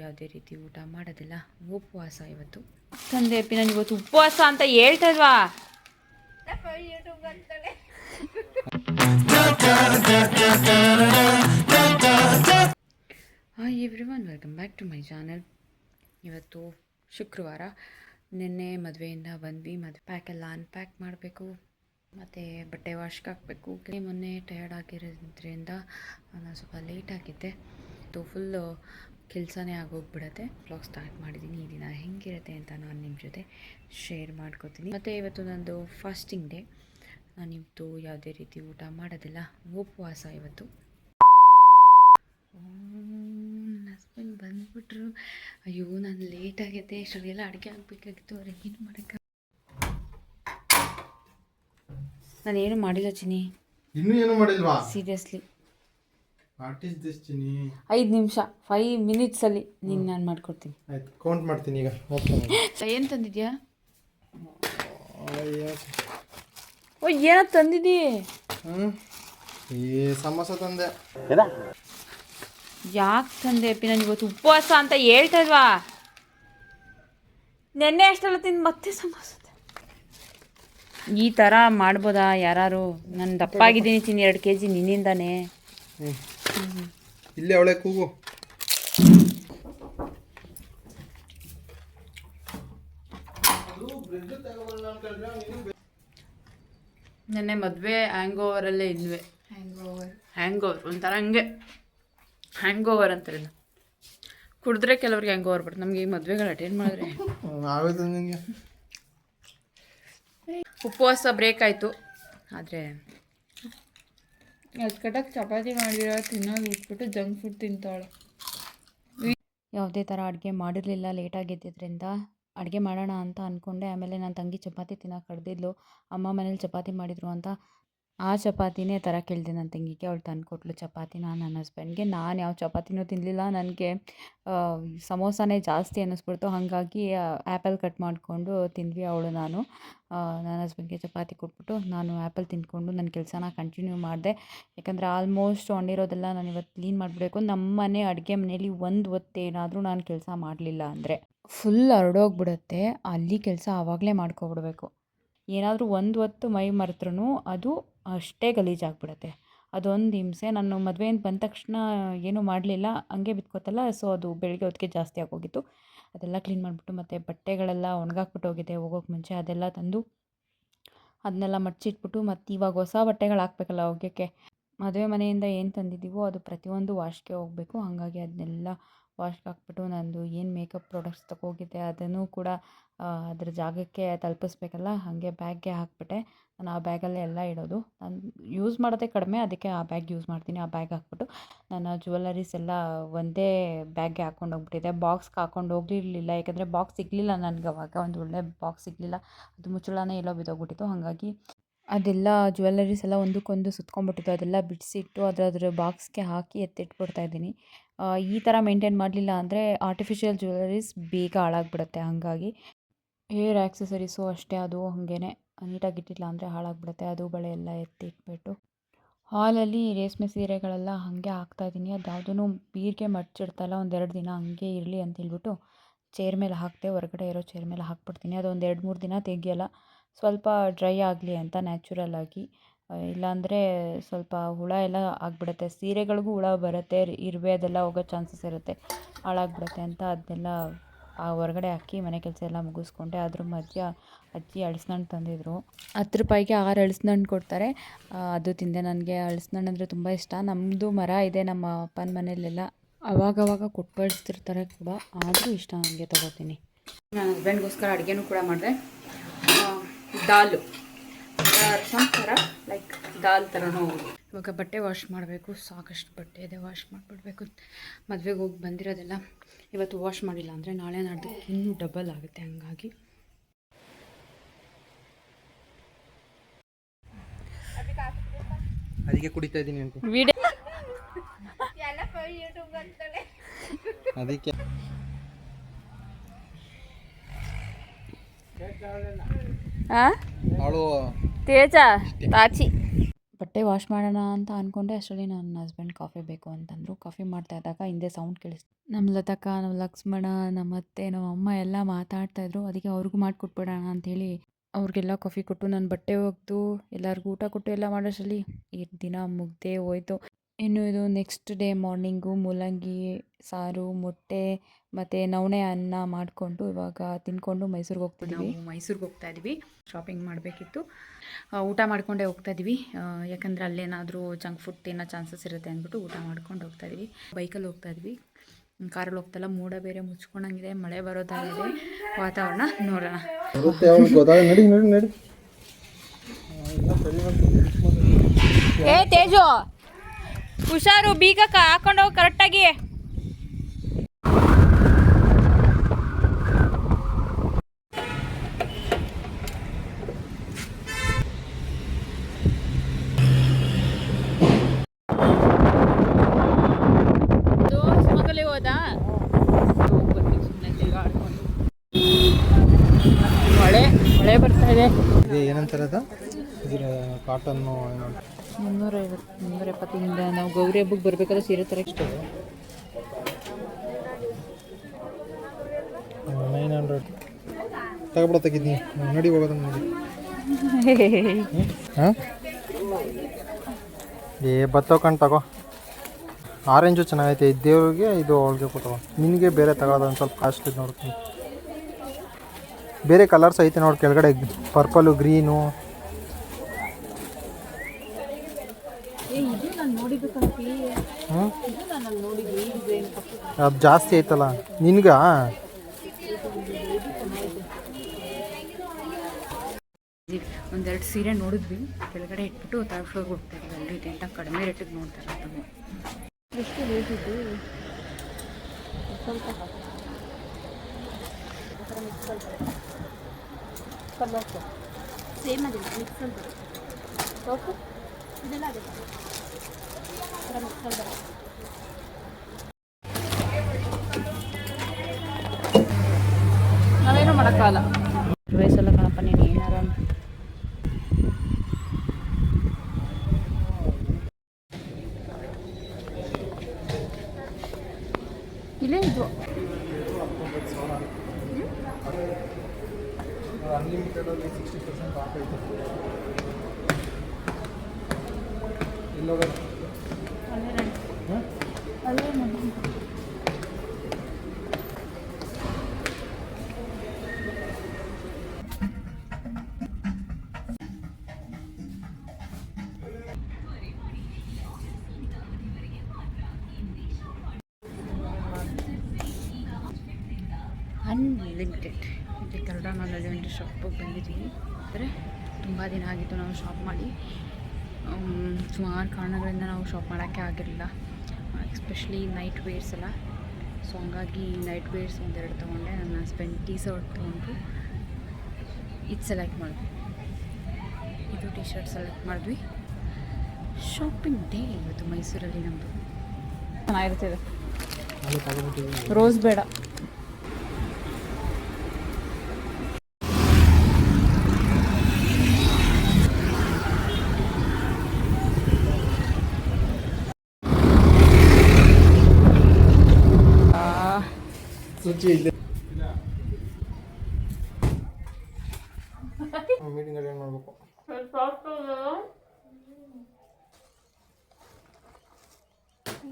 ಯಾವುದೇ ರೀತಿ ಊಟ ಮಾಡೋದಿಲ್ಲ, ಉಪವಾಸ ಇವತ್ತು. ತಂದೆ ಅಪ್ಪಿ ನಾನು ಇವತ್ತು ಉಪವಾಸ ಅಂತ ಹೇಳ್ತಾ ಇಲ್ವಾ? Hi everyone, welcome back to my channel. ಇವತ್ತು ಶುಕ್ರವಾರ. ನಿನ್ನೆ ಮದುವೆಯಿಂದ ಬಂದ್ವಿ. ಪ್ಯಾಕೆಲ್ಲ ಅನ್ಪ್ಯಾಕ್ ಮಾಡಬೇಕು ಮತ್ತು ಬಟ್ಟೆ ವಾಶ್ಗೆ ಹಾಕಬೇಕು. ಮೊನ್ನೆ ಟಯರ್ಡ್ ಆಗಿರೋದ್ರಿಂದ ನಾನು ಸ್ವಲ್ಪ ಲೇಟ್ ಆಗಿದ್ದೆ. ಫುಲ್ಲು ಕೆಲಸನೇ ಆಗೋಗ್ಬಿಡತ್ತೆ. ವ್ಲಾಗ್ ಸ್ಟಾರ್ಟ್ ಮಾಡಿದ್ದೀನಿ. ಈ ದಿನ ಹೆಂಗಿರುತ್ತೆ ಅಂತ ನಾನು ನಿಮ್ಮ ಜೊತೆ ಶೇರ್ ಮಾಡ್ಕೋತೀನಿ. ಮತ್ತು ಇವತ್ತು ನಂದು ಫಾಸ್ಟಿಂಗ್ ಡೇ. ನಾನಿವತ್ತು ಯಾವುದೇ ರೀತಿ ಊಟ ಮಾಡೋದಿಲ್ಲ, ಉಪವಾಸ ಇವತ್ತು. ನನ್ನ ಹಸ್ಬೆಂಡ್ ಬಂದ್ಬಿಟ್ರು. ಅಯ್ಯೋ ನಾನು ಲೇಟ್ ಆಗೈತೆ, ಇಷ್ಟೆಲ್ಲ ಅಡುಗೆ ಆಗಬೇಕಾಗಿತ್ತು. ಅವ್ರಿಗೆ ಏನು ಮಾಡೋಕ್ಕೆ ನಾನೇನು ಮಾಡಿಲ್ಲ ಚಿನ್ನಿ. ಇನ್ನೂ ಏನು ಮಾಡಿಲ್ವಾ? ಸೀರಿಯಸ್ಲಿ. ವಾಟ್ ಇಸ್ ದಿಸ್ ಚಿನ್ನಿ? 5 ನಿಮಿಷ 5 ಮಿನಿಟ್ಸಲ್ಲಿ ನಾನು ಮಾಡ್ಕೊಡ್ತೀನಿ. ಆಯ್ತು, ಕೌಂಟ್ ಮಾಡ್ತೀನಿ ಈಗ. ಓಕೆ. ಏನು ತಂದಿದ್ಯಾ? ಓ ಏನೋ ತಂದಿದ್ದೀ? ಸಮೋಸ ತಂದೆ. ಯಾಕೆ ತಂದೆ ಅಪ್ಪಿ? ನಾನು ಇವತ್ತು ಉಪವಾಸ ಅಂತ ಹೇಳ್ತಾ ಇಲ್ವಾ? ನೆನ್ನೆ ಅಷ್ಟೆಲ್ಲ ತಿಂದು ಮತ್ತೆ ಸಮೋಸ. ಈ ಥರ ಮಾಡ್ಬೋದಾ ಯಾರು? ನಾನು ದಪ್ಪಾಗಿದ್ದೀನಿ ಚಿನ್ನಿ, 2 kg ನಿನ್ನಿಂದಾನೆ. ಇಲ್ಲೇ ಅವಳೆ ಕೂಗು. ನೆನ್ನೆ ಮದುವೆ ಹ್ಯಾಂಗ್ ಓವರಲ್ಲೇ ಇದ್ವಿ. ಹ್ಯಾಂಗ್ ಓವರ್ ಒಂಥರ ಹಂಗೆ ಹ್ಯಾಂಗ್ ಓವರ್ ಅಂತಾರೆ. ಕುಡಿದ್ರೆ ಕೆಲವ್ರಿಗೆ ಹ್ಯಾಂಗ್ ಓವರ್ ಬರುತ್ತೆ. ನಮಗೆ ಈ ಮದುವೆಗಳು ಅಟೆಂಡ್ ಮಾಡಿದ್ರೆ ಉಪವಾಸ ಬ್ರೇಕ್ ಆಯಿತು. ಆದರೆ ಅದು ಕಟ್ಟಕ್ಕೆ ಚಪಾತಿ ಮಾಡಿರೋ ತಿನ್ನೋದು ಬಿಟ್ಬಿಟ್ಟು ಜಂಕ್ ಫುಡ್ ತಿಂತಾಳೆ. ಯಾವುದೇ ಥರ ಅಡುಗೆ ಮಾಡಿರಲಿಲ್ಲ, ಲೇಟಾಗಿದ್ದರಿಂದ ಅಡುಗೆ ಮಾಡೋಣ ಅಂತ ಅಂದ್ಕೊಂಡೆ. ಆಮೇಲೆ ನನ್ನ ತಂಗಿ ಚಪಾತಿ ತಿನ್ನೋಕೆ ಕಡ್ದಿದ್ಲು. ಅಮ್ಮ ಮನೇಲಿ ಚಪಾತಿ ಮಾಡಿದರು ಅಂತ ಆ ಚಪಾತಿನೇ ಥರ ಕೇಳಿದೆ ನನ್ನ ತಂಗಿಗೆ. ಅವಳು ತಂದುಕೊಟ್ಲು ಚಪಾತಿನ ನನ್ನ ಹಸ್ಬೆಂಡ್ಗೆ. ನಾನು ಯಾವ ಚಪಾತಿನೂ ತಿನ್ನಲಿಲ್ಲ. ನನಗೆ ಸಮೋಸನೇ ಜಾಸ್ತಿ ಅನ್ನಿಸ್ಬಿಡ್ತು. ಹಾಗಾಗಿ ಆ್ಯಪಲ್ ಕಟ್ ಮಾಡಿಕೊಂಡು ತಿಂದ್ವಿ ಅವಳು ನಾನು. ನನ್ನ ಹಸ್ಬೆಂಡ್ಗೆ ಚಪಾತಿ ಕೊಟ್ಬಿಟ್ಟು ನಾನು ಆ್ಯಪಲ್ ತಿಂದ್ಕೊಂಡು ನನ್ನ ಕೆಲಸನ ಕಂಟಿನ್ಯೂ ಮಾಡಿದೆ. ಯಾಕಂದರೆ ಆಲ್ಮೋಸ್ಟ್ ಒಂಡಿರೋದೆಲ್ಲ ನಾನು ಇವತ್ತು ಕ್ಲೀನ್ ಮಾಡಿಬಿಡಬೇಕು. ನಮ್ಮ ಮನೆ ಅಡುಗೆ ಮನೇಲಿ ಒಂದು ಹೊತ್ತೇನಾದರೂ ನಾನು ಕೆಲಸ ಮಾಡಲಿಲ್ಲ ಅಂದರೆ ಫುಲ್ ಹರಡೋಗ್ಬಿಡುತ್ತೆ. ಅಲ್ಲಿ ಕೆಲಸ ಆವಾಗಲೇ ಮಾಡ್ಕೊಬಿಡ್ಬೇಕು. ಏನಾದರೂ ಒಂದು ಹೊತ್ತು ಮೈ ಮರೆತ್ರೂ ಅದು ಅಷ್ಟೇ ಗಲೀಜಾಗ್ಬಿಡುತ್ತೆ. ಅದೊಂದು ಹಿಂಸೆ. ನಾನು ಮದುವೆಯಿಂದ ಬಂದ ತಕ್ಷಣ ಏನೂ ಮಾಡಲಿಲ್ಲ, ಹಂಗೆ ಬಿತ್ಕೋತಲ್ಲ. ಸೊ ಅದು ಬೆಳಗ್ಗೆ ಹೊತ್ತಿಗೆ ಜಾಸ್ತಿ ಆಗೋಗಿತ್ತು. ಅದೆಲ್ಲ ಕ್ಲೀನ್ ಮಾಡಿಬಿಟ್ಟು ಮತ್ತು ಬಟ್ಟೆಗಳೆಲ್ಲ ಒಣಗಾಕ್ಬಿಟ್ಟು ಹೋಗಿದೆ ಹೋಗೋಕ್ಕೆ ಮುಂಚೆ. ಅದೆಲ್ಲ ತಂದು ಅದನ್ನೆಲ್ಲ ಮಡ್ಚಿಟ್ಬಿಟ್ಟು ಮತ್ತು ಇವಾಗ ಹೊಸ ಬಟ್ಟೆಗಳು ಹಾಕ್ಬೇಕಲ್ಲ ಒಗೆಯೋಕ್ಕೆ. ಮದುವೆ ಮನೆಯಿಂದ ಏನು ತಂದಿದ್ದೀವೋ ಅದು ಪ್ರತಿಯೊಂದು ವಾಶ್ಗೆ ಹೋಗಬೇಕು. ಹಾಗಾಗಿ ಅದನ್ನೆಲ್ಲ ವಾಶ್ಗೆ ಹಾಕ್ಬಿಟ್ಟು ನಂದು ಏನು ಮೇಕಪ್ ಪ್ರಾಡಕ್ಟ್ಸ್ ತಗೋಗಿದ್ದೆ ಅದನ್ನು ಕೂಡ ಅದ್ರ ಜಾಗಕ್ಕೆ ತಲುಪಿಸ್ಬೇಕಲ್ಲ. ಹಾಗೆ ಬ್ಯಾಗ್ಗೆ ಹಾಕ್ಬಿಟ್ಟೆ. ನಾನು ಆ ಬ್ಯಾಗಲ್ಲೇ ಎಲ್ಲ ಇಡೋದು. ನಾನು ಯೂಸ್ ಮಾಡೋದೇ ಕಡಿಮೆ, ಅದಕ್ಕೆ ಆ ಬ್ಯಾಗ್ ಯೂಸ್ ಮಾಡ್ತೀನಿ. ಆ ಬ್ಯಾಗ್ ಹಾಕ್ಬಿಟ್ಟು ನನ್ನ ಜ್ಯುವೆಲ್ಲರೀಸ್ ಎಲ್ಲ ಒಂದೇ ಬ್ಯಾಗ್ಗೆ ಹಾಕ್ಕೊಂಡು ಹೋಗ್ಬಿಟ್ಟಿದ್ದೆ. ಬಾಕ್ಸ್ಗೆ ಹಾಕ್ಕೊಂಡು ಹೋಗಿರಲಿಲ್ಲ, ಯಾಕಂದರೆ ಬಾಕ್ಸ್ ಸಿಗಲಿಲ್ಲ ನನಗೆ. ಅವಾಗ ಒಂದು ಒಳ್ಳೆ ಬಾಕ್ಸ್ ಸಿಗಲಿಲ್ಲ. ಅದು ಮುಚ್ಚಳನೇ ಎಲ್ಲೋ ಬಿದ್ದೋಗ್ಬಿಟ್ಟಿತ್ತು. ಹಾಗಾಗಿ ಅದೆಲ್ಲ ಜ್ಯುವೆಲ್ಲರೀಸ್ ಎಲ್ಲ ಒಂದಕ್ಕೊಂದು ಸುತ್ಕೊಂಡ್ಬಿಟ್ಟಿತ್ತು. ಅದೆಲ್ಲ ಬಿಡಿಸಿಟ್ಟು ಅದ್ರ ಬಾಕ್ಸ್ಗೆ ಹಾಕಿ ಎತ್ತಿಟ್ಬಿಡ್ತಾಯಿದ್ದೀನಿ. ಈ ಥರ ಮೇಂಟೈನ್ ಮಾಡಲಿಲ್ಲ ಅಂದರೆ ಆರ್ಟಿಫಿಷಿಯಲ್ ಜ್ಯುವೆಲ್ಲರೀಸ್ ಬೇಗ ಹಾಳಾಗ್ಬಿಡುತ್ತೆ. ಹಾಗಾಗಿ ಹೇರ್ ಆ್ಯಕ್ಸಸರೀಸು ಅಷ್ಟೇ, ಅದು ಹಾಗೇ ನೀಟಾಗಿ ಇಟ್ಟಿಲ್ಲ ಅಂದರೆ ಹಾಳಾಗ್ಬಿಡುತ್ತೆ. ಅದು ಬಳೆ ಎಲ್ಲ ಎತ್ತಿಟ್ಬಿಟ್ಟು ಹಾಲಲ್ಲಿ ರೇಷ್ಮೆ ಸೀರೆಗಳೆಲ್ಲ ಹಾಗೆ ಹಾಕ್ತಾಯಿದ್ದೀನಿ. ಅದು ಯಾವುದೂ ಬೀರಿಗೆ ಮಡ್ಚಿಡ್ತಾಯಿಲ್ಲ. 1-2 ದಿನ ಹಂಗೆ ಇರಲಿ ಅಂತೇಳ್ಬಿಟ್ಟು ಚೇರ್ ಮೇಲೆ ಹಾಕ್ತೆ. ಹೊರಗಡೆ ಇರೋ ಚೇರ್ ಮೇಲೆ ಹಾಕ್ಬಿಡ್ತೀನಿ. ಅದು 1-2-3 ದಿನ ತೆಗಿಯಲ್ಲ, ಸ್ವಲ್ಪ ಡ್ರೈ ಆಗಲಿ ಅಂತ ನ್ಯಾಚುರಲ್ ಆಗಿ. ಇಲ್ಲಾಂದರೆ ಸ್ವಲ್ಪ ಹುಳ ಎಲ್ಲ ಆಗಿಬಿಡುತ್ತೆ. ಸೀರೆಗಳಿಗೂ ಹುಳ ಬರುತ್ತೆ, ಇರುವೆ ಅದೆಲ್ಲ ಹೋಗೋ ಚಾನ್ಸಸ್ ಇರುತ್ತೆ, ಹಾಳಾಗ್ಬಿಡುತ್ತೆ ಅಂತ ಅದನ್ನೆಲ್ಲ ಹೊರಗಡೆ ಹಾಕಿ ಮನೆ ಕೆಲಸ ಎಲ್ಲ ಮುಗಿಸ್ಕೊಂಡೆ. ಅದ್ರ ಮಧ್ಯ ಅಜ್ಜಿ ಹಲಸಿನಣ್ಣು ತಂದಿದ್ರು. 10 ರೂಪಾಯಿಗೆ 6 ಹಲಸಿನಣ್ಣು ಕೊಡ್ತಾರೆ. ಅದು ತಿಂದೆ. ನನಗೆ ಹಲಸಿನಣ್ಣು ಅಂದರೆ ತುಂಬ ಇಷ್ಟ. ನಮ್ಮದು ಮರ ಇದೆ ನಮ್ಮ ಅಪ್ಪನ ಮನೆಯಲ್ಲೆಲ್ಲ, ಅವಾಗವಾಗ ಕೊಟ್ಟು ಕಳಿಸ್ತಿರ್ತಾರೆ ಕೂಡ. ಆದರೂ ಇಷ್ಟ ನನಗೆ, ತೊಗೋತೀನಿ. ನನ್ನ ಹಸ್ಬೆಂಡ್ಗೋಸ್ಕರ ಅಡುಗೆನೂ ಕೂಡ ಮಾಡಿದೆ. ದಾಲು ಥರ ಲೈಕ್ ದಾಲ್ ಥರನೂ. ಇವಾಗ ಬಟ್ಟೆ ವಾಶ್ ಮಾಡಬೇಕು. ಸಾಕಷ್ಟು ಬಟ್ಟೆ ಇದೆ, ವಾಶ್ ಮಾಡಿಬಿಡ್ಬೇಕು. ಮದುವೆಗೆ ಹೋಗಿ ಬಂದಿರೋದೆಲ್ಲ ಇವತ್ತು ವಾಶ್ ಮಾಡಿಲ್ಲ ಅಂದರೆ ನಾಳೆ ನಾಡ್ದಕ್ಕೆ ಇನ್ನೂ ಡಬಲ್ ಆಗುತ್ತೆ. ಹಂಗಾಗಿ ಅದಕ್ಕೆ ಕುಡಿತಾ ಇದ್ದೀನಿ ಅಂತ ವಿಡಿಯೋ ಅದಕ್ಕೆ ತೇಜ ತಾಚಿ. ಬಟ್ಟೆ ವಾಶ್ ಮಾಡೋಣ ಅಂತ ಅಂದ್ಕೊಂಡೆ. ಅಷ್ಟರಲ್ಲಿ ನನ್ನ ಹಸ್ಬೆಂಡ್ ಕಾಫಿ ಬೇಕು ಅಂತಂದರು. ಕಾಫಿ ಮಾಡ್ತಾ ಇದ್ದಾಗ ಹಿಂದೆ ಸೌಂಡ್ ಕೇಳಿಸ್ತು. ನಮ್ಮ ಲತಕ್ಕ, ನಮ್ಮ ಲಕ್ಷ್ಮಣ, ನಮ್ಮ ಅತ್ತೆ, ನಮ್ಮ ಅಮ್ಮ ಎಲ್ಲ ಮಾತಾಡ್ತಾಯಿದ್ರು. ಅದಕ್ಕೆ ಅವ್ರಿಗೂ ಮಾಡಿಕೊಟ್ಬಿಡೋಣ ಅಂಥೇಳಿ ಅವ್ರಿಗೆಲ್ಲ ಕಾಫಿ ಕೊಟ್ಟು, ನಾನು ಬಟ್ಟೆ ಒಗೆದು ಎಲ್ಲರಿಗೂ ಊಟ ಕೊಟ್ಟು ಎಲ್ಲ ಮಾಡೋಷ್ಟರಲ್ಲಿ ಈ ದಿನ ಮುಗ್ದೇ ಹೋಯ್ತು. ಇನ್ನು ಇದು ನೆಕ್ಸ್ಟ್ ಡೇ ಮಾರ್ನಿಂಗು ಮೂಲಂಗಿ ಸಾರು, ಮೊಟ್ಟೆ ಮತ್ತು ನವಣೆ ಅನ್ನ ಮಾಡಿಕೊಂಡು ಇವಾಗ ತಿಂದ್ಕೊಂಡು ಮೈಸೂರಿಗೆ ಹೋಗ್ತಿದ್ದೀವಿ. ಮೈಸೂರಿಗೆ ಹೋಗ್ತಾ ಇದ್ದೀವಿ, ಶಾಪಿಂಗ್ ಮಾಡಬೇಕಿತ್ತು. ಊಟ ಮಾಡ್ಕೊಂಡೇ ಹೋಗ್ತಾ ಇದ್ದೀವಿ, ಯಾಕಂದರೆ ಅಲ್ಲೇನಾದರೂ ಜಂಕ್ ಫುಡ್ ತಿನ್ನೋ ಚಾನ್ಸಸ್ ಇರುತ್ತೆ ಅಂದ್ಬಿಟ್ಟು ಊಟ ಮಾಡ್ಕೊಂಡು ಹೋಗ್ತಾ ಇದ್ದೀವಿ. ಬೈಕಲ್ಲಿ ಹೋಗ್ತಾ ಇದ್ವಿ, ಕಾರಲ್ಲಿ ಹೋಗ್ತಾಯಿಲ್ಲ. ಮೋಡ ಬೇರೆ ಮುಚ್ಕೊಂಡಂಗಿದೆ, ಮಳೆ ಬರೋದಾಗಿದೆ. ವಾತಾವರಣ ನೋಡೋಣ. ಏ ತೇಜು, ಹುಷಾರು, ಬೀಗ ಹಾಕೊಂಡೋಗಿ ಕರೆಕ್ಟಾಗಿ. ಶಿವಮೊಗ್ಗಲ್ಲಿ ಹೋದಾ ಸುಮ್ಮನೆ ತಿರುಗಾಡ್ಕೊಂಡು. ಮಳೆ ಬರ್ತಾ ಇದೆ. ಏನಂತಾರದ ಕಾಟನ್ನು 350 370 ನಾವು ಗೌರಿ ಹಬ್ಬಕ್ಕೆ ಬರಬೇಕಾದ್ರೆ ಸೀರೆ ತರಕ್ಕೆ 900 ತಗೊಬಿಡ ತೆಗಿದ್ನಿ ನೋಡಿ ಹೋಗೋದನ್ನ ನೋಡಿ. ಹಾಂ ಬತ್ತೋಕಂಡು ತಗೋ. ಆರೆಂಜು ಚೆನ್ನಾಗೈತೆ. ದೇವ್ರಿಗೆ ಇದು ಅವಳಿಗೆ ಕೊಟ್ಟವ. ನಿನಗೆ ಬೇರೆ ತಗೋದು ಒಂದು ಸ್ವಲ್ಪ ಕಾಸ್ಟ್ಲಿ ನೋಡ್ತೀನಿ. ಬೇರೆ ಕಲರ್ಸ್ ಐತೆ ನೋಡಿ ಕೆಳಗಡೆ, ಪರ್ಪಲು, ಗ್ರೀನು. ಅದು ಜಾಸ್ತಿ ಐತಲ್ಲ ನಿನ್ಗ. ಒಂದೆರಡು ಸೀರೆ ನೋಡಿದ್ವಿ, ಕೆಳಗಡೆ ಇಟ್ಬಿಟ್ಟು ಥರ್ಡ್ ಫ್ಲೋರ್ಗೆ ಹೋಗ್ತಾ ಇದ್ವಿ. ಅಲ್ಲಿ ಇದೆ ಅಂತ ಕಡಿಮೆ ರೇಟಿಗೆ ನೋಡ್ತಾರೆ ಅದನ್ನು. ಎಷ್ಟು ರೇಟ್ ಇದ್ದು ಸೇಮ್ ಅದಿಲ್ಲ, ಮಿಕ್ಸಲ್ ಬರುತ್ತೆ. ಇದೆಲ್ಲ ಆಗುತ್ತೆ ಮಿಕ್ಸಲ್ ಬರುತ್ತೆ. ನಾವೇನು ಮಾಡೋಕ್ಕಾಗಲ್ಲ. ವಯಸ್ಸಲ್ಲ ಕಣಪ್ಪ, ನೀನು ಏನಾರ ಇಲ್ಲೇ ಇದು ಅನ್ಲಿಮಿಟೆಡ್ 60% ಆಫ್ ಐತೆ. ಎಲ್ಲೋಗ ಅನ್ಲಿಮಿಟೆಡ್. ಮತ್ತು ಕನ್ನಡ ಮಾಲಲ್ಲಿ ಒಂದು ಶಾಪಿಗೆ ಬಂದಿದ್ದೀವಿ. ಅಂದರೆ ತುಂಬ ದಿನ ಆಗಿತ್ತು ನಾವು ಶಾಪ್ ಮಾಡಿ. ಸುಮಾರು ಕಾರಣಗಳಿಂದ ನಾವು ಶಾಪ್ ಮಾಡೋಕ್ಕೆ ಆಗಿರಲಿಲ್ಲ, ಎಸ್ಪೆಷಲಿ ನೈಟ್ ವೇರ್ಸ್ ಎಲ್ಲ. ಸೊ ಹಂಗಾಗಿ ನೈಟ್ ವೇರ್ಸ್ ಒಂದೆರಡು ತೊಗೊಂಡೆ. ನನ್ನ ಹಸ್ಬೆಂಡ್ ಟೀ ಶರ್ಟ್ ತೊಗೊಂಡ್ರು. ಇದು ಸೆಲೆಕ್ಟ್ ಮಾಡಿದ್ವಿ, ಇದು ಟೀ ಶರ್ಟ್ ಸೆಲೆಕ್ಟ್ ಮಾಡಿದ್ವಿ. ಶಾಪಿಂಗ್ ಡೇ ಇವತ್ತು ಮೈಸೂರಲ್ಲಿ ನಮ್ಮದು. ಚೆನ್ನಾಗಿರ್ತದೆ. ರೋಸ್ ಬೇಡ. ಮೀಟಿಂಗ್ ಅಟೆಂಡ್ ಮಾಡಬೇಕು.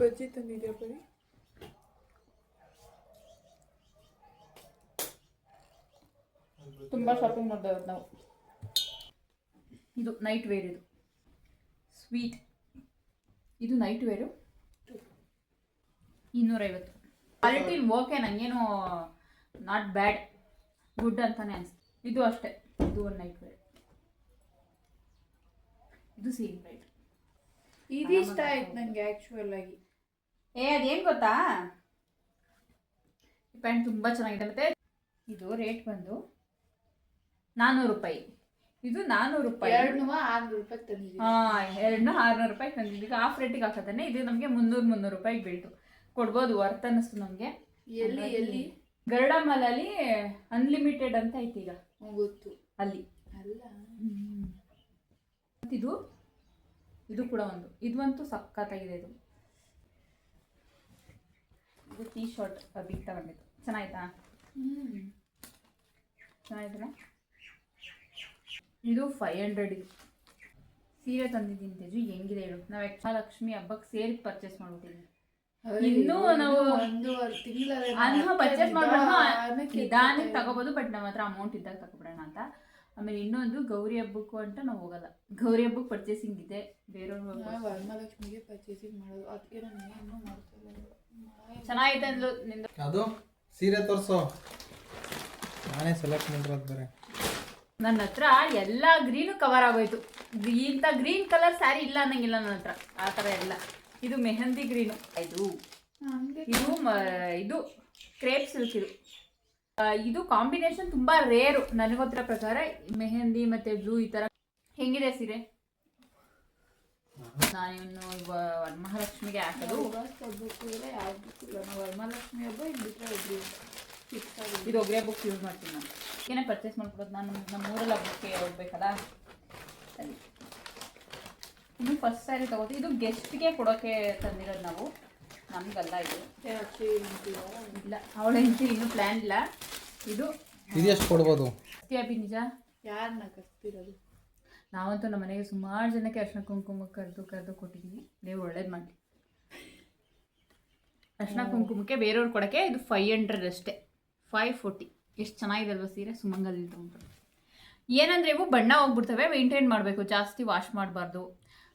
ಬಜ್ಜಿ ತಂದಿದ್ಯಾ ಬರೀ? ತುಂಬ ಶಾಪಿಂಗ್ ಮಾಡಿದೆವು ನಾವು. ಇದು ನೈಟ್ ವೇರ್, ಇದು ಸ್ವೀಟ್. ಇದು ನೈಟ್ ವೇರು 250. ಕ್ವಾಲಿಟಿ ಓಕೆ, ನನಗೇನು ನಾಟ್ ಬ್ಯಾಡ್, ಗುಡ್ ಅಂತಲೇ ಅನಿಸ್ತು. ಇದು ಅಷ್ಟೇ, ಇದು ಒಂದು ನೈಟ್ ವೇರ್. ಇದು ಸೇಮ್ ರೈಟ್. ಇದು ಇಷ್ಟ ಆಯ್ತು ನನಗೆ ಆ್ಯಕ್ಚುಯಲ್ ಆಗಿ. ಅದೇನು ಗೊತ್ತಾ, ಈ ಪ್ಯಾಂಟ್ ತುಂಬ ಚೆನ್ನಾಗಿದೆ. ಮತ್ತು ಇದು ರೇಟ್ ಬಂದು 400 ರೂಪಾಯಿ. ಇದು 400 ರೂಪಾಯಿ. 600 ರೂಪಾಯಿ ತಂದಿದ್ದೀವಿ. ಹಾಂ, 600 ರೂಪಾಯಿ ತಂದಿದ್ದೀವಿ. ಈಗ ಆಫ್ ರೇಟಿಗೆ ಹಾಕೋತಾನೆ. ಇದು ನಮಗೆ 300 ರೂಪಾಯಿಗೆ ಬೀಳ್ತು. ಕೊಡ್ಬೋದು, ವರ್ತ್ ಅನ್ನಿಸ್ತು ನಮಗೆ. ಎಲ್ಲಿ ಗರುಡ ಮಾಲಲ್ಲಿ ಅನ್ಲಿಮಿಟೆಡ್ ಅಂತ ಐತಿ ಈಗ, ಗೊತ್ತು ಅಲ್ಲಿ ಅಲ್ಲ. ಇದು ಇದು ಕೂಡ ಒಂದು, ಇದಂತೂ ಸಖತ್ತಾಗಿದೆ. ಇದು ಟೀ ಶರ್ಟ್ ಬಿಗ್ ತಗೊಂಡಿದ್ದು, ಚೆನ್ನಾಯ್ತಾ? ಚೆನ್ನಾಗಿದೆಯಲ್ಲ. ಇದು 500. ಇದು ಸೀರೆ ತಂದಿದ್ದೀನಿ ತೇಜು, ಹೆಂಗಿದೆ ಹೇಳು. ನಾವು ಲಕ್ಷ್ಮಿ ಹಬ್ಬಕ್ಕೆ ಸೇರಿ ಪರ್ಚೇಸ್ ಮಾಡ್ಬಿಟ್ಟಿದ್ದೀವಿ. ಇನ್ನೂ ನಾವು ಪರ್ಚೇಸ್ ಮಾಡ್ಬಿಡೋಣ, ನಿಧಾನಕ್ಕೆ ತಗೋಬೋದು, ಬಟ್ ನಮ್ಮ ಹತ್ರ ಅಮೌಂಟ್ ಇದ್ದಾಗ ತಗೊಬಿಡೋಣ ಅಂತ. ಆಮೇಲೆ ಇನ್ನೊಂದು ಗೌರಿ ಹಬ್ಬಕ್ಕೂ ಅಂತ ನಾವು ಹೋಗಲ್ಲ, ಗೌರಿ ಹಬ್ಬಕ್ಕೆ ಪರ್ಚೇಸಿಂಗ್ ಇದೆ, ಬೇರೆಯವ್ರು ವರಮಹಾಲಕ್ಷ್ಮಿಗೆ ಪರ್ಚೇಸಿಂಗ್ ಮಾಡೋದು, ಅದಕ್ಕೆ ನಾನು ಇನ್ನೂ ಮಾಡ್ತಿಲ್ಲ. ಚೆನ್ನಾಗಿದೆ ಅಂದ್ಲು ನಿಂದು. ಅದು ಸೀರೆ ತೋರಿಸೋ, ನಾನೇ ಸೆಲೆಕ್ಟ್ ಮಾಡಿರೋದು ಬೇರೆ. ನನ್ನ ಹತ್ರ ಎಲ್ಲ ಗ್ರೀನು ಕವರ್ ಆಗೋಯ್ತು. ಇಂಥ ಗ್ರೀನ್ ಕಲರ್ ಸ್ಯಾರಿ ಇಲ್ಲ ಅನ್ನಂಗಿಲ್ಲ ನನ್ನ ಹತ್ರ, ಆ ಥರ ಎಲ್ಲ. ಇದು ಮೆಹಂದಿ ಗ್ರೀನು, ಇದು ಇದು ಕ್ರೇಪ್ ಸಿಲ್ಕ್. ಇದು ಕಾಂಬಿನೇಷನ್ ತುಂಬಾ ರೇರು ನನಗೊತ್ತಿರೋ ಪ್ರಕಾರ, ಮೆಹಂದಿ ಮತ್ತೆ ಬ್ಲೂ ಈ ತರ. ಹೆಂಗಿದೆ ಸೀರೆ? ನಾನಿನ್ನು ವರಮಹಾಲಕ್ಷ್ಮಿಗೆ ಹಾಕೋದು. ವರಮಹಾಲಕ್ಷ್ಮಿ ಹಬ್ಬ ಇದು ಒಗ್ರೆ ಬುಕ್ ಯೂಸ್ ಮಾಡ್ತೀನಿ ನಾನು. ಏನೇ ಪರ್ಚೇಸ್ ಮಾಡ್ಕೊಡೋದು, ನಾನು ನಮ್ಮ ಊರಲ್ಲಿ ಹಬ್ಬಕ್ಕೆ ಹೋಗ್ಬೇಕಲ್ಲ. ಸರಿ, ಇನ್ನು ಫಸ್ಟ್ ಸ್ಯಾರಿ ತಗೋತೀವಿ. ಇದು ಗೆಸ್ಟ್ಗೆ ಕೊಡೋಕ್ಕೆ ತಂದಿರೋದು ನಾವು, ನಮಗಲ್ಲ. ಇದು ಇಲ್ಲ, ಅವಳ ಹೆಂಡತಿ ಇನ್ನೂ ಪ್ಲ್ಯಾನ್ ಇಲ್ಲ. ಇದು ಎಷ್ಟು ಕೊಡ್ಬೋದು? ಅಭಿ ನಿಜ ಯಾರನ್ನ ಕರ್ತಿರೋದು? ನಾವಂತೂ ನಮ್ಮ ಮನೆಗೆ ಸುಮಾರು ಜನಕ್ಕೆ ಅರ್ಶಿನ ಕುಂಕುಮ ಕರೆದು ಕೊಟ್ಟಿದ್ದೀವಿ. ದೇವ್ರು ಒಳ್ಳೇದು ಮಾಡಲಿ. ಅರ್ಶಿನ ಕುಂಕುಮಕ್ಕೆ ಬೇರೆಯವ್ರು ಕೊಡೋಕ್ಕೆ ಇದು 500 ಅಷ್ಟೇ, 540. ಎಷ್ಟು ಚೆನ್ನಾಗಿದೆ ಅಲ್ವಾ ಸೀರೆ? ಸುಮಂಗಲ್ಲಿ ತೊಗೊಂಡ್ರು. ಏನಂದರೆ ಇವು ಬಣ್ಣ ಹೋಗ್ಬಿಡ್ತವೆ, ಮೇಂಟೈನ್ ಮಾಡಬೇಕು, ಜಾಸ್ತಿ ವಾಶ್ ಮಾಡಬಾರ್ದು.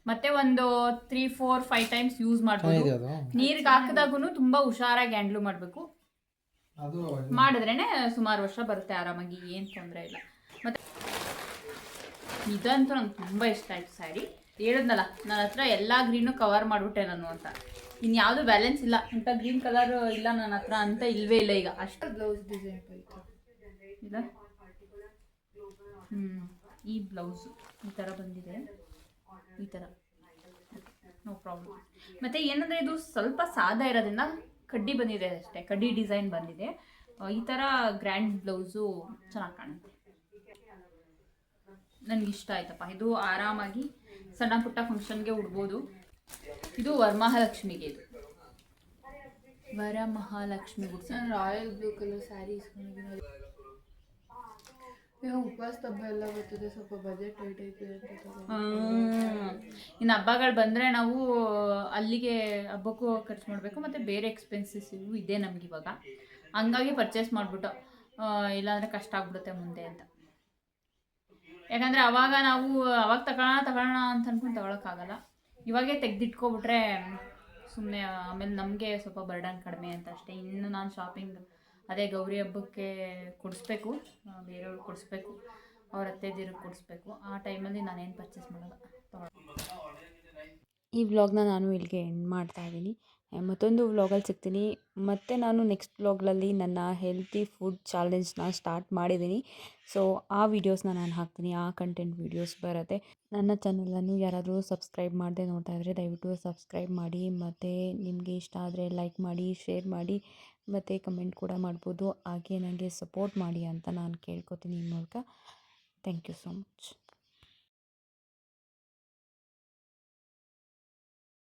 ಮತ್ತೆ ಒಂದು 3, 4, 5 ಟೈಮ್ಸ್ ಯೂಸ್ ಮಾಡ್ಬೋದು. ನೀರಿಗೆ ಹಾಕಿದಾಗೂ ತುಂಬ ಹುಷಾರಾಗಿ ಹ್ಯಾಂಡ್ಲು ಮಾಡಬೇಕು. ಮಾಡಿದ್ರೇ ಸುಮಾರು ವರ್ಷ ಬರುತ್ತೆ ಆರಾಮಾಗಿ, ಏನು ತೊಂದರೆ ಇಲ್ಲ. ಮತ್ತು ಇದಂತೂ ನಂಗೆ ತುಂಬ ಇಷ್ಟ ಆಯಿತು ಸ್ಯಾರಿ. ಹೇಳಿದ್ನಲ್ಲ, ನನ್ನ ಹತ್ರ ಎಲ್ಲ ಗ್ರೀನು ಕವರ್ ಮಾಡಿಬಿಟ್ಟೆ ನಾನು ಅಂತ. ಇನ್ಯಾವುದು ಬ್ಯಾಲೆನ್ಸ್ ಇಲ್ಲ, ಇಂಥ ಗ್ರೀನ್ ಕಲರ್ ಇಲ್ಲ ನನ್ನ ಹತ್ರ ಅಂತ ಇಲ್ಲವೇ ಇಲ್ಲ ಈಗ. ಅಷ್ಟು ಬ್ಲೌಸ್ ಡಿಸೈನ್ ಇಲ್ಲ. ಈ ಬ್ಲೌಸು ಈ ಥರ ಬಂದಿದೆ, ಈ ಥರ, ನೋ ಪ್ರಾಬ್ಲಮ್. ಮತ್ತು ಏನಂದರೆ ಇದು ಸ್ವಲ್ಪ ಸಾದಾ ಇರೋದ್ರಿಂದ ಕಡ್ಡಿ ಬಂದಿದೆ ಅಷ್ಟೇ, ಕಡ್ಡಿ ಡಿಸೈನ್ ಬಂದಿದೆ. ಈ ಥರ ಗ್ರ್ಯಾಂಡ್ ಬ್ಲೌಸು ಚೆನ್ನಾಗಿ ಕಾಣುತ್ತೆ, ನನಗಿಷ್ಟ ಆಯ್ತಪ್ಪ. ಇದು ಆರಾಮಾಗಿ ಸಣ್ಣ ಪುಟ್ಟ ಫಂಕ್ಷನ್ಗೆ ಉಡ್ಬೋದು. ಇದು ವರಮಹಾಲಕ್ಷ್ಮಿಗೆ, ಇದು ವರಮಹಾಲಕ್ಷ್ಮಿ ಗುಡ್ಸ್. ನಾನು ರಾಯಲ್ ಬ್ಲೂ ಕಲರ್ ಸ್ಯಾರಿ ಇಸ್ಕೊಂಡಿದ್ದೀನಿ. ಉಪವಾಸ ಹಬ್ಬ ಎಲ್ಲ ಬರ್ತದೆ, ಸ್ವಲ್ಪ ಬಜೆಟ್ ಟೈಟ್ ಐತೆ ಅಂತ. ಇನ್ನು ಹಬ್ಬಗಳು ಬಂದರೆ ನಾವು ಅಲ್ಲಿಗೆ ಹಬ್ಬಕ್ಕೂ ಖರ್ಚು ಮಾಡಬೇಕು, ಮತ್ತು ಬೇರೆ ಎಕ್ಸ್ಪೆನ್ಸಸ್ ಇದೆ ನಮ್ಗೆ ಇವಾಗ. ಹಂಗಾಗಿ ಪರ್ಚೇಸ್ ಮಾಡಿಬಿಟ್ಟು, ಇಲ್ಲಾಂದರೆ ಕಷ್ಟ ಆಗ್ಬಿಡುತ್ತೆ ಮುಂದೆ ಅಂತ. ಯಾಕಂದರೆ ಅವಾಗ ನಾವು ಅವಾಗ ತಗೊಳ್ಳೋಣ ಅಂತ ಅಂದ್ಕೊಂಡು ತಗೊಳಕ್ಕಾಗಲ್ಲ. ಇವಾಗೇ ತೆಗೆದಿಟ್ಕೊಬಿಟ್ರೆ ಸುಮ್ಮನೆ ಆಮೇಲೆ ನಮಗೆ ಸ್ವಲ್ಪ ಬರ್ಡನ್ ಕಡಿಮೆ ಅಂತ ಅಷ್ಟೇ. ಇನ್ನು ನಾನು ಶಾಪಿಂಗ್ ಅದೇ ಗೌರಿ ಹಬ್ಬಕ್ಕೆ ಕೊಡಿಸ್ಬೇಕು, ಬೇರೆಯವ್ರಿಗೆ ಕೊಡಿಸ್ಬೇಕು, ಅವ್ರ ಅತ್ತೆದಿರಿಗೆ ಕೊಡಿಸ್ಬೇಕು. ಆ ಟೈಮಲ್ಲಿ ನಾನೇನು ಪರ್ಚೇಸ್ ಮಾಡಲ್ಲ. ಈ ವ್ಲಾಗ್ನ ನಾನು ಇಲ್ಲಿಗೆ ಎಂಡ್ ಮಾಡ್ತಾ ಇದ್ದೀನಿ. ಮತ್ತೊಂದು ವ್ಲಾಗಲ್ಲಿ ಸಿಗ್ತೀನಿ. ಮತ್ತು ನಾನು ನೆಕ್ಸ್ಟ್ ವ್ಲಾಗ್ನಲ್ಲಿ ನನ್ನ ಹೆಲ್ತಿ ಫುಡ್ ಚಾಲೆಂಜ್ನ ಸ್ಟಾರ್ಟ್ ಮಾಡಿದ್ದೀನಿ. ಸೊ ಆ ವೀಡಿಯೋಸ್ನ ನಾನು ಹಾಕ್ತೀನಿ, ಆ ಕಂಟೆಂಟ್ ವೀಡಿಯೋಸ್ ಬರುತ್ತೆ. ನನ್ನ ಚಾನಲನ್ನು ಯಾರಾದರೂ ಸಬ್ಸ್ಕ್ರೈಬ್ ಮಾಡದೆ ನೋಡ್ತಾ ಇದ್ದರೆ ದಯವಿಟ್ಟು ಸಬ್ಸ್ಕ್ರೈಬ್ ಮಾಡಿ. ಮತ್ತು ನಿಮಗೆ ಇಷ್ಟ ಆದರೆ ಲೈಕ್ ಮಾಡಿ, ಶೇರ್ ಮಾಡಿ, ಮತ್ತು ಕಮೆಂಟ್ ಕೂಡ ಮಾಡ್ಬೋದು. ಹಾಗೆ ನನಗೆ ಸಪೋರ್ಟ್ ಮಾಡಿ ಅಂತ ನಾನು ಕೇಳ್ಕೊತೀನಿ ಈ ಮೂಲಕ. Thank you so much.